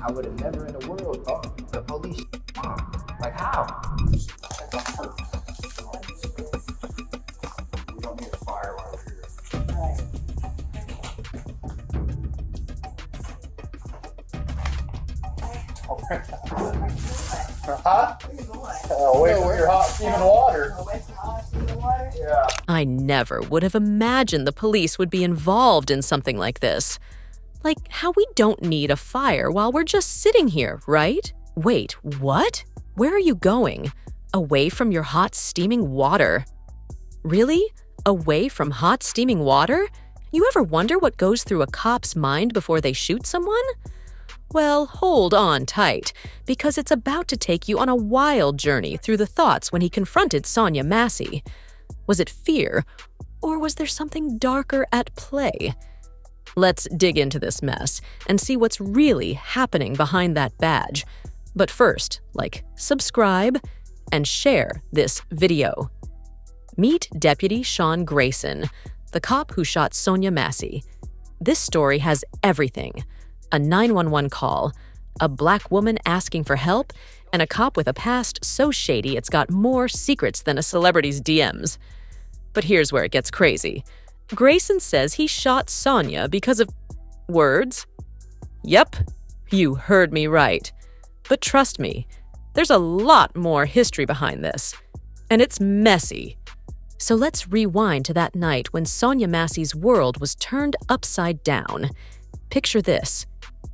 I would have never in the world thought the police mom. Like how? We don't need a fire while we're here. Right. Huh? Away from your hot steaming water. Yeah. I never would have imagined the police would be involved in something like this. Like how we don't need a fire while we're just sitting here, right? Wait, what? Where are you going? Away from your hot steaming water? Really? Away from hot steaming water? You ever wonder what goes through a cop's mind before they shoot someone? Well, hold on tight, because it's about to take you on a wild journey through the thoughts when he confronted Sonya Massey. Was it fear, or was there something darker at play? Let's dig into this mess and see what's really happening behind that badge. But first, subscribe, and share this video. Meet Deputy Grayson, the cop who shot Sonya Massey. This story has everything: a 911 call, a black woman asking for help, and a cop with a past so shady it's got more secrets than a celebrity's DMs. But here's where it gets crazy. Grayson says he shot Sonya because of words. Yep, you heard me right. But trust me, there's a lot more history behind this. And it's messy. So let's rewind to that night when Sonya Massey's world was turned upside down. Picture this.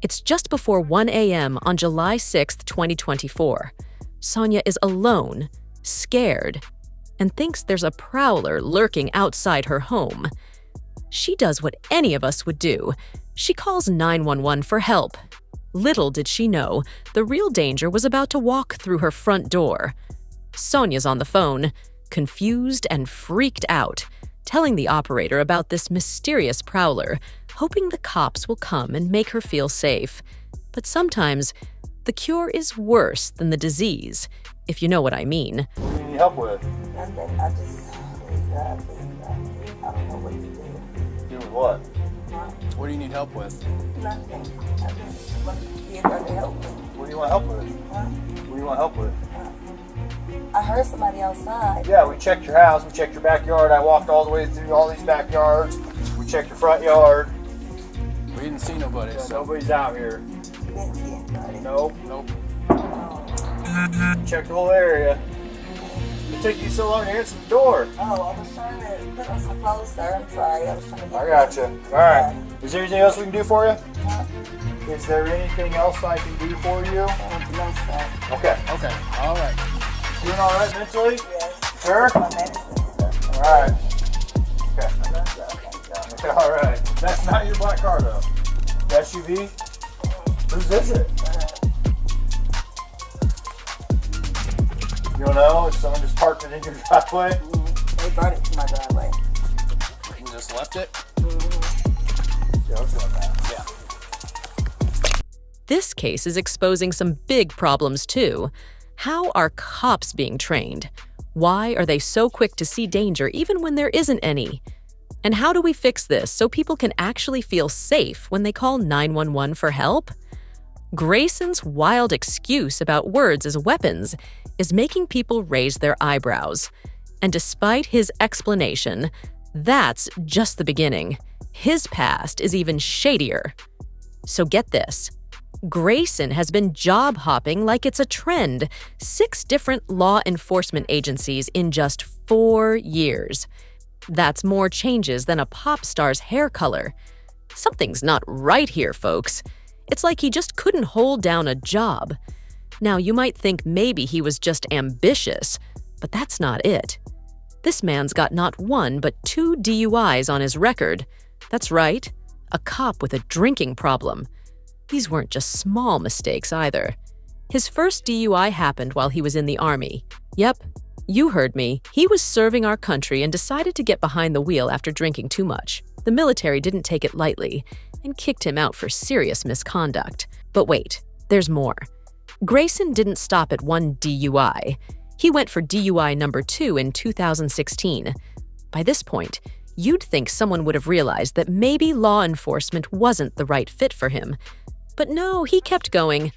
It's just before 1 a.m. on July 6, 2024. Sonya is alone, scared, and thinks there's a prowler lurking outside her home. She does what any of us would do. She calls 911 for help. Little did she know, the real danger was about to walk through her front door. Sonya's on the phone, confused and freaked out, telling the operator about this mysterious prowler, hoping the cops will come and make her feel safe. But sometimes, the cure is worse than the disease, if you know what I mean. What do you need help with? Nothing. I don't know what to do. Do with what? What do you need help with? Nothing. I just want to see if I can help me. What do you want help with? Huh? What do you want help with? I heard somebody outside. Yeah, we checked your house, we checked your backyard. I walked all the way through all these backyards. We checked your front yard. We didn't see nobody, Yeah, so nobody's out here. You didn't see anybody. Nope. nope. Checked the whole area. It took you so long to answer the door. Oh, I was trying to put on some clothes, sir. I'm sorry. I was trying to get I gotcha. All right. Is there anything else we can do for you? Huh? Is there anything else I can do for you? I want to know, sir. Okay. Okay, all right. Doing all right mentally? Yes. Sure? My medicine, sir. All right. Okay. Thank God. Okay, all right. That's not your black car, though. The SUV? Whose is it? You don't know if someone just parked it in your driveway? They brought it to my driveway. You just left it? Yeah, let's go with that. Yeah. This case is exposing some big problems too. How are cops being trained? Why are they so quick to see danger even when there isn't any? And how do we fix this so people can actually feel safe when they call 911 for help? Grayson's wild excuse about words as weapons is making people raise their eyebrows. And despite his explanation, that's just the beginning. His past is even shadier. So get this. Grayson has been job hopping like it's a trend. 6 different law enforcement agencies in just 4 years. That's more changes than a pop star's hair color. Something's not right here, folks. It's like he just couldn't hold down a job. Now, you might think maybe he was just ambitious, but that's not it. This man's got not 1 but 2 DUIs on his record. That's right, a cop with a drinking problem. These weren't just small mistakes either. His first DUI happened while he was in the Army. Yep, you heard me. He was serving our country and decided to get behind the wheel after drinking too much. The military didn't take it lightly and kicked him out for serious misconduct. But wait, there's more. Grayson didn't stop at 1 DUI. He went for DUI number 2 in 2016. By this point, you'd think someone would have realized that maybe law enforcement wasn't the right fit for him. But no, he kept going.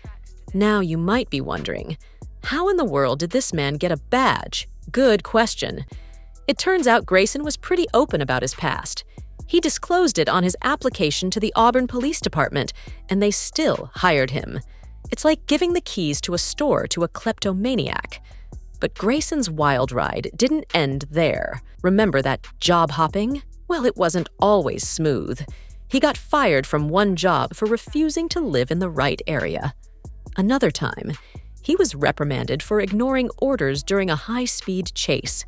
Now you might be wondering, how in the world did this man get a badge? Good question. It turns out Grayson was pretty open about his past. He disclosed it on his application to the Auburn Police Department, and they still hired him. It's like giving the keys to a store to a kleptomaniac. But Grayson's wild ride didn't end there. Remember that job hopping? Well, it wasn't always smooth. He got fired from one job for refusing to live in the right area. Another time, he was reprimanded for ignoring orders during a high-speed chase.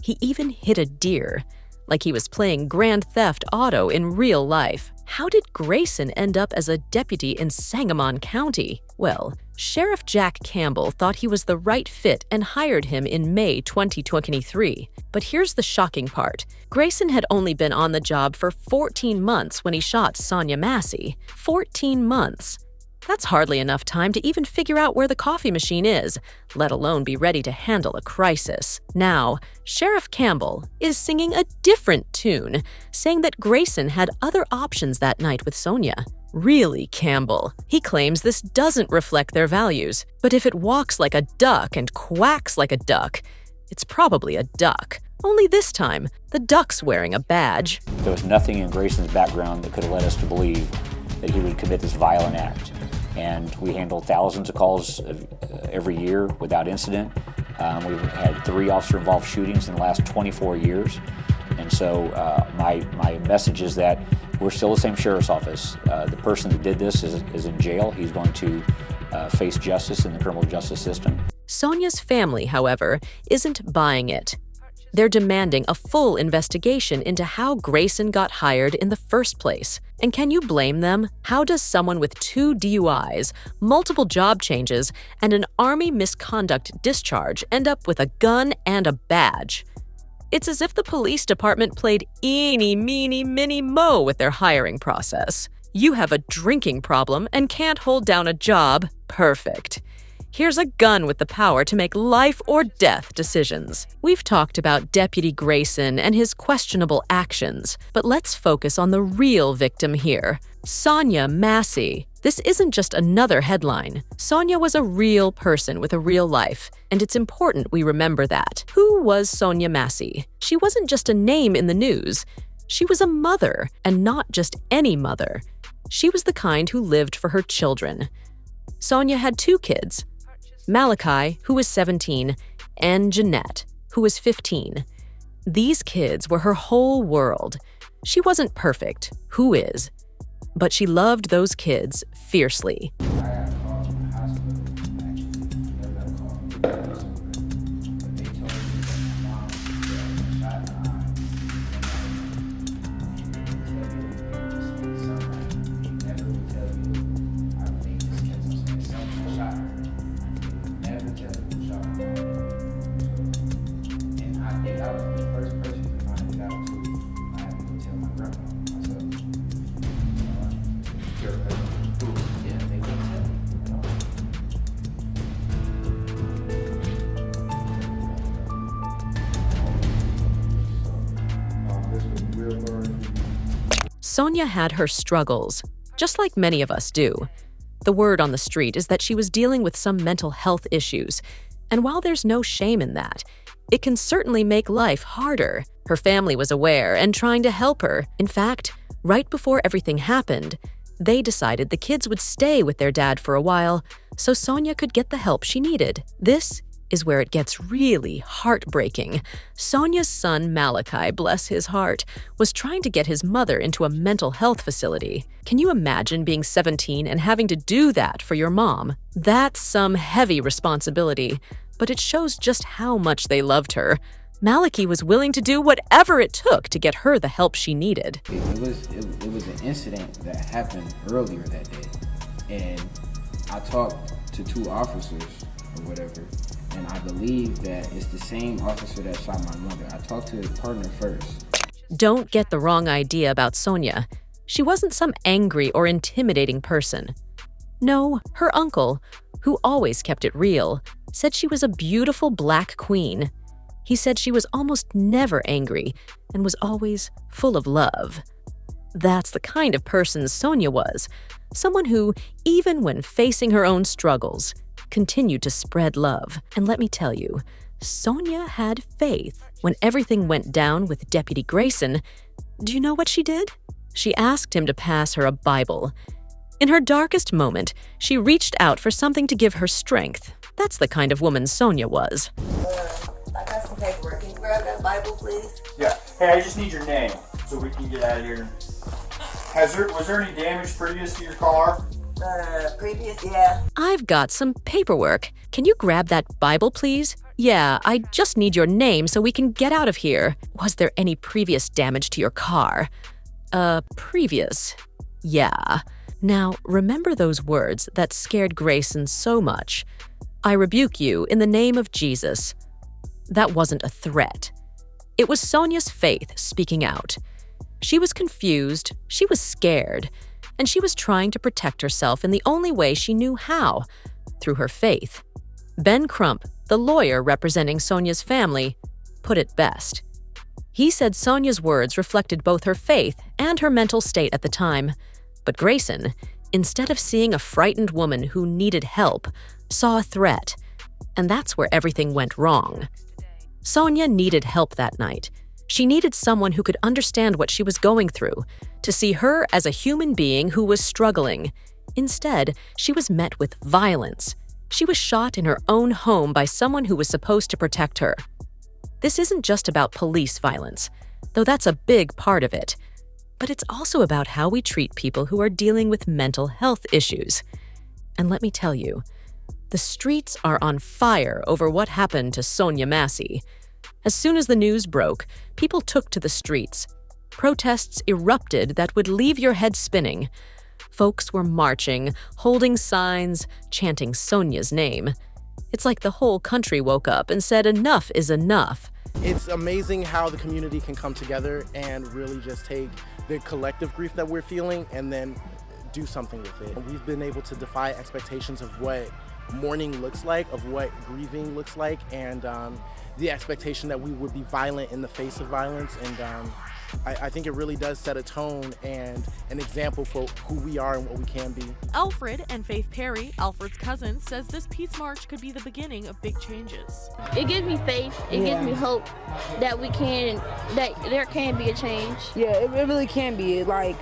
He even hit a deer, like he was playing Grand Theft Auto in real life. How did Grayson end up as a deputy in Sangamon County? Well, Sheriff Jack Campbell thought he was the right fit and hired him in May 2023. But here's the shocking part. Grayson had only been on the job for 14 months when he shot Sonya Massey. 14 months. That's hardly enough time to even figure out where the coffee machine is, let alone be ready to handle a crisis. Now, Sheriff Campbell is singing a different tune, saying that Grayson had other options that night with Sonya. Really, Campbell? He claims this doesn't reflect their values, but if it walks like a duck and quacks like a duck, it's probably a duck. Only this time, the duck's wearing a badge. There was nothing in Grayson's background that could have led us to believe that he would commit this violent act. And we handle thousands of calls every year without incident. We've had 3 officer-involved shootings in the last 24 years. And so my message is that we're still the same sheriff's office. The person that did this is in jail. He's going to face justice in the criminal justice system. Sonya's family, however, isn't buying it. They're demanding a full investigation into how Grayson got hired in the first place. And can you blame them? How does someone with 2 DUIs, multiple job changes, and an Army misconduct discharge end up with a gun and a badge? It's as if the police department played eeny, meeny, miny, mo with their hiring process. You have a drinking problem and can't hold down a job. Perfect. Here's a gun with the power to make life or death decisions. We've talked about Deputy Grayson and his questionable actions, but let's focus on the real victim here, Sonya Massey. This isn't just another headline. Sonya was a real person with a real life, and it's important we remember that. Who was Sonya Massey? She wasn't just a name in the news. She was a mother, and not just any mother. She was the kind who lived for her children. Sonya had 2 kids, Malachi, who was 17, and Jeanette, who was 15. These kids were her whole world. She wasn't perfect. Who is? But she loved those kids fiercely. Sonya had her struggles, just like many of us do. The word on the street is that she was dealing with some mental health issues, and while there's no shame in that, it can certainly make life harder. Her family was aware and trying to help her. In fact, right before everything happened, they decided the kids would stay with their dad for a while so Sonya could get the help she needed. This is where it gets really heartbreaking. Sonya's son, Malachi, bless his heart, was trying to get his mother into a mental health facility. Can you imagine being 17 and having to do that for your mom? That's some heavy responsibility, but it shows just how much they loved her. Malachi was willing to do whatever it took to get her the help she needed. It was an incident that happened earlier that day, and I talked to 2 officers or whatever, and I believe that it's the same officer that shot my mother. I talked to his partner first. Don't get the wrong idea about Sonya. She wasn't some angry or intimidating person. No, her uncle, who always kept it real, said she was a beautiful black queen. He said she was almost never angry and was always full of love. That's the kind of person Sonya was. Someone who, even when facing her own struggles, continued to spread love. And let me tell you, Sonya had faith. When everything went down with Deputy Grayson, do you know what she did? She asked him to pass her a Bible. In her darkest moment, she reached out for something to give her strength. That's the kind of woman Sonya was. I got some paperwork. Can you grab that Bible, please? Yeah. Hey, I just need your name so we can get out of here. Was there any damage previous to your car? Previous, yeah. I've got some paperwork. Can you grab that Bible, please? Yeah, I just need your name so we can get out of here. Was there any previous damage to your car? Previous. Yeah. Now, remember those words that scared Grayson so much? I rebuke you in the name of Jesus. That wasn't a threat. It was Sonya's faith speaking out. She was confused, she was scared, and she was trying to protect herself in the only way she knew how, through her faith. Ben Crump, the lawyer representing Sonya's family, put it best. He said Sonya's words reflected both her faith and her mental state at the time. But Grayson, instead of seeing a frightened woman who needed help, saw a threat. And that's where everything went wrong. Sonya needed help that night. She needed someone who could understand what she was going through, to see her as a human being who was struggling. Instead, she was met with violence. She was shot in her own home by someone who was supposed to protect her. This isn't just about police violence, though that's a big part of it. But it's also about how we treat people who are dealing with mental health issues. And let me tell you, the streets are on fire over what happened to Sonya Massey. As soon as the news broke, people took to the streets. Protests erupted that would leave your head spinning. Folks were marching, holding signs, chanting Sonya's name. It's like the whole country woke up and said enough is enough. It's amazing how the community can come together and really just take the collective grief that we're feeling and then do something with it. We've been able to defy expectations of what mourning looks like, of what grieving looks like, and the expectation that we would be violent in the face of violence. And I think it really does set a tone and an example for who we are and what we can be. Alfred and Faith Perry, Alfred's cousin, says this peace march could be the beginning of big changes. It gives me faith, it gives me hope that that there can be a change. Yeah, it really can be. Like,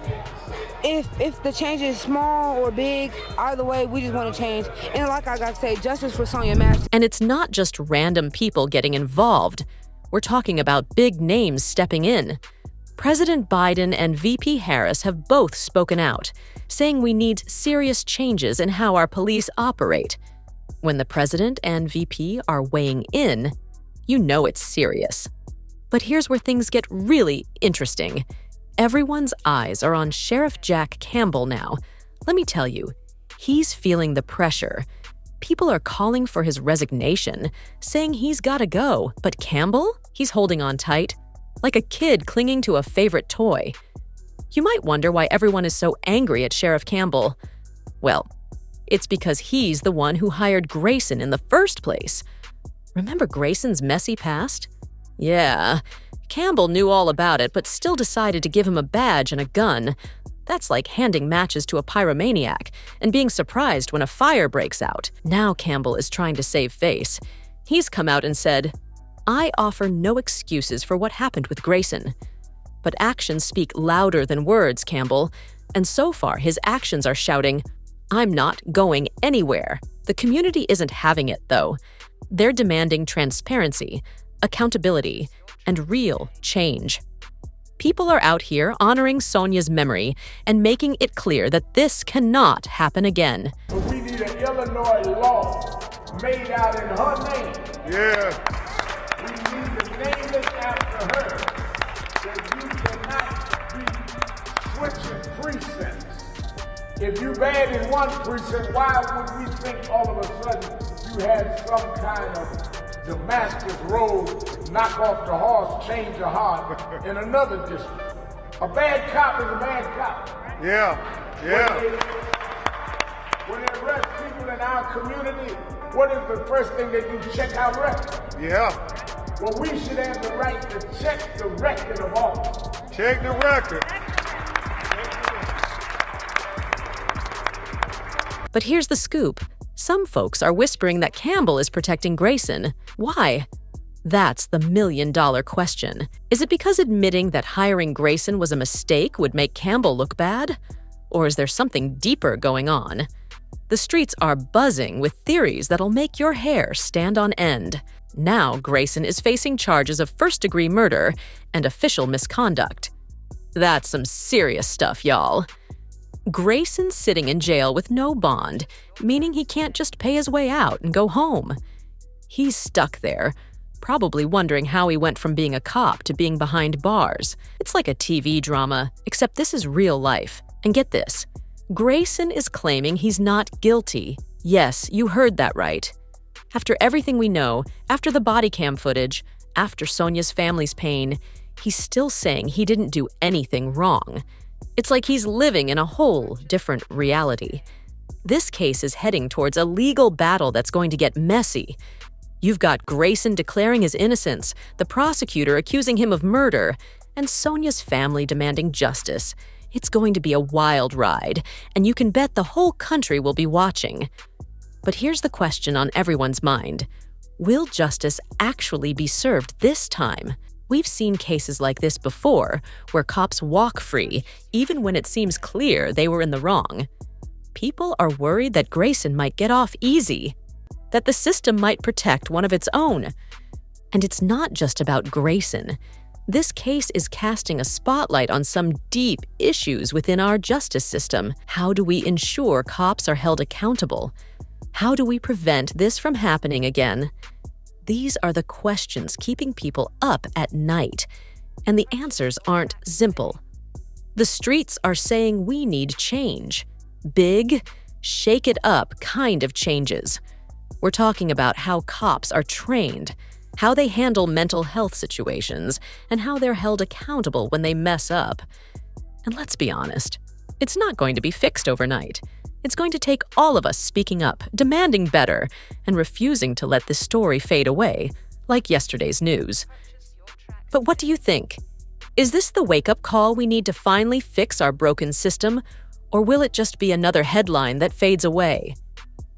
if the change is small or big, either way, we just want to change. And like I got to say, justice for Sonya Massey. And it's not just random people getting involved. We're talking about big names stepping in. President Biden and VP Harris have both spoken out, saying we need serious changes in how our police operate. When the president and VP are weighing in, you know it's serious. But here's where things get really interesting. Everyone's eyes are on Sheriff Jack Campbell now. Let me tell you, he's feeling the pressure. People are calling for his resignation, saying he's gotta go. But Campbell? He's holding on tight, like a kid clinging to a favorite toy. You might wonder why everyone is so angry at Sheriff Campbell. Well, it's because he's the one who hired Grayson in the first place. Remember Grayson's messy past? Yeah, Campbell knew all about it, but still decided to give him a badge and a gun. That's like handing matches to a pyromaniac and being surprised when a fire breaks out. Now Campbell is trying to save face. He's come out and said, I offer no excuses for what happened with Grayson. But actions speak louder than words, Campbell. And so far, his actions are shouting, I'm not going anywhere. The community isn't having it, though. They're demanding transparency, accountability, and real change. People are out here honoring Sonya's memory and making it clear that this cannot happen again. We need an Illinois law made out in her name. Yeah. We need to name it after her. That you cannot be switching precincts. If you bad in one precinct, why would we think all of a sudden you had some kind of Damascus Road, knock off the horse, change the heart in another district? A bad cop is a bad cop. Yeah, yeah. When they arrest people in our community, what is the first thing they do? Check our record. Yeah. Well, we should have the right to check the record of all. Check the record. But here's the scoop. Some folks are whispering that Campbell is protecting Grayson. Why? That's the million-dollar question. Is it because admitting that hiring Grayson was a mistake would make Campbell look bad? Or is there something deeper going on? The streets are buzzing with theories that'll make your hair stand on end. Now Grayson is facing charges of first-degree murder and official misconduct. That's some serious stuff, y'all. Grayson's sitting in jail with no bond, meaning he can't just pay his way out and go home. He's stuck there, probably wondering how he went from being a cop to being behind bars. It's like a TV drama, except this is real life. And get this, Grayson is claiming he's not guilty. Yes, you heard that right. After everything we know, after the body cam footage, after Sonya's family's pain, he's still saying he didn't do anything wrong. It's like he's living in a whole different reality. This case is heading towards a legal battle that's going to get messy. You've got Grayson declaring his innocence, the prosecutor accusing him of murder, and Sonya's family demanding justice. It's going to be a wild ride, and you can bet the whole country will be watching. But here's the question on everyone's mind. Will justice actually be served this time? We've seen cases like this before, where cops walk free, even when it seems clear they were in the wrong. People are worried that Grayson might get off easy, that the system might protect one of its own. And it's not just about Grayson. This case is casting a spotlight on some deep issues within our justice system. How do we ensure cops are held accountable? How do we prevent this from happening again? These are the questions keeping people up at night, and the answers aren't simple. The streets are saying we need change. Big, shake it up kind of changes. We're talking about how cops are trained, how they handle mental health situations, and how they're held accountable when they mess up. And let's be honest, it's not going to be fixed overnight. It's going to take all of us speaking up, demanding better, and refusing to let this story fade away, like yesterday's news. But what do you think? Is this the wake-up call we need to finally fix our broken system, or will it just be another headline that fades away?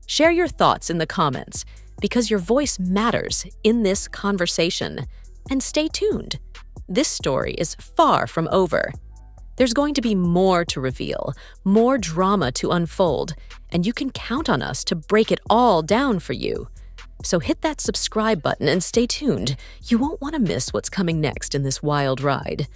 Share your thoughts in the comments, because your voice matters in this conversation. And stay tuned. This story is far from over. There's going to be more to reveal, more drama to unfold, and you can count on us to break it all down for you. So hit that subscribe button and stay tuned. You won't want to miss what's coming next in this wild ride.